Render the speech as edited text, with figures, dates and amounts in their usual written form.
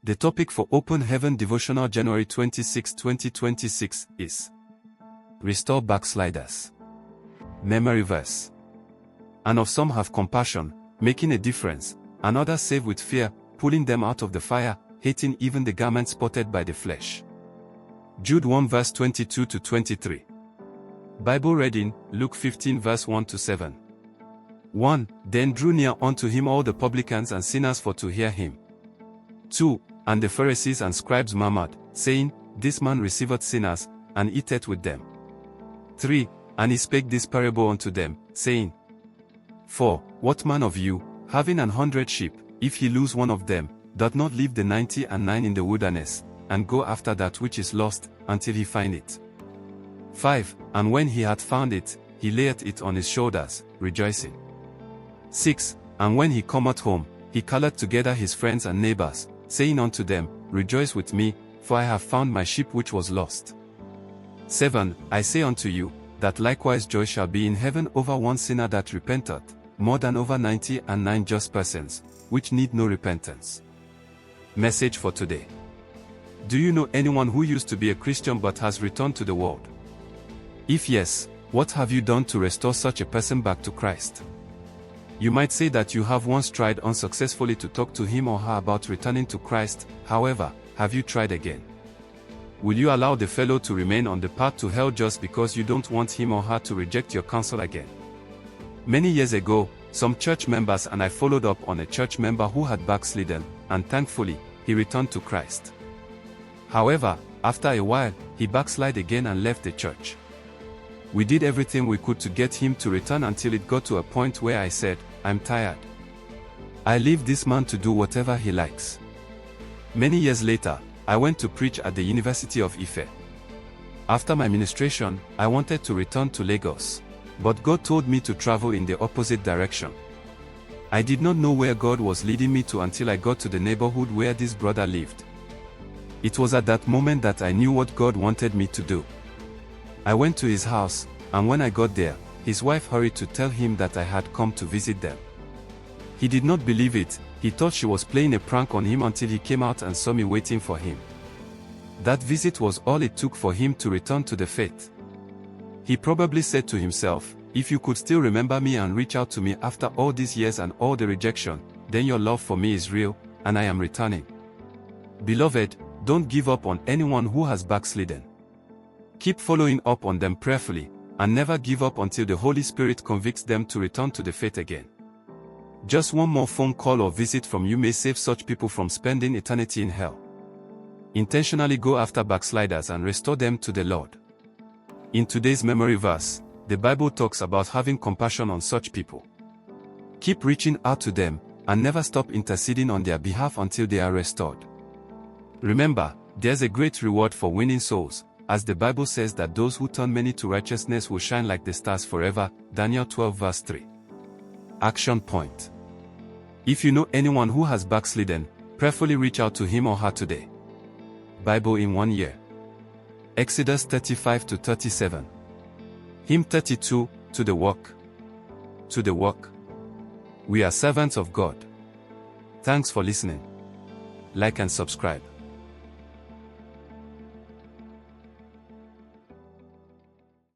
The topic for Open Heaven Devotional January 26, 2026 is Restore Backsliders. Memory verse. And of some have compassion, making a difference, and others save with fear, pulling them out of the fire, hating even the garment spotted by the flesh. Jude 1 verse 22 to 23. Bible reading, Luke 15 verse 1 to 7. 1. Then drew near unto him all the publicans and sinners for to hear him. 2. And the Pharisees and scribes murmured, saying, This man receiveth sinners, and eateth with them. 3. And he spake this parable unto them, saying, 4. What man of you, having 100 sheep, if he lose one of them, doth not leave the 99 in the wilderness, and go after that which is lost, until he find it? 5. And when he had found it, he layeth it on his shoulders, rejoicing. 6. And when he cometh home, he calleth together his friends and neighbors, saying unto them, Rejoice with me, for I have found my sheep which was lost. 7. I say unto you, that likewise joy shall be in heaven over one sinner that repenteth, more than over 99 just persons, which need no repentance. Message for today. Do you know anyone who used to be a Christian but has returned to the world? If yes, what have you done to restore such a person back to Christ? You might say that you have once tried unsuccessfully to talk to him or her about returning to Christ. However, have you tried again? Will you allow the fellow to remain on the path to hell just because you don't want him or her to reject your counsel again? Many years ago, some church members and I followed up on a church member who had backslidden, and thankfully, he returned to Christ. However, after a while, he backslid again and left the church. We did everything we could to get him to return until it got to a point where I said, I'm tired. I leave this man to do whatever he likes. Many years later, I went to preach at the University of Ife. After my ministration, I wanted to return to Lagos, but God told me to travel in the opposite direction. I did not know where God was leading me to until I got to the neighborhood where this brother lived. It was at that moment that I knew what God wanted me to do. I went to his house, and when I got there, his wife hurried to tell him that I had come to visit them. He did not believe it. He thought she was playing a prank on him until he came out and saw me waiting for him. That visit was all it took for him to return to the faith. He probably said to himself, if you could still remember me and reach out to me after all these years and all the rejection, then your love for me is real, and I am returning. Beloved, don't give up on anyone who has backslidden. Keep following up on them prayerfully, and never give up until the Holy Spirit convicts them to return to the faith again. Just one more phone call or visit from you may save such people from spending eternity in hell. Intentionally go after backsliders and restore them to the Lord. In today's memory verse, the Bible talks about having compassion on such people. Keep reaching out to them, and never stop interceding on their behalf until they are restored. Remember, there's a great reward for winning souls, as the Bible says that those who turn many to righteousness will shine like the stars forever. Daniel 12 verse 3. Action point. If you know anyone who has backslidden, prayerfully reach out to him or her today. Bible in 1 year. Exodus 35 to 37. Hymn 32, To the Work. To the Work. We are servants of God. Thanks for listening. Like and subscribe.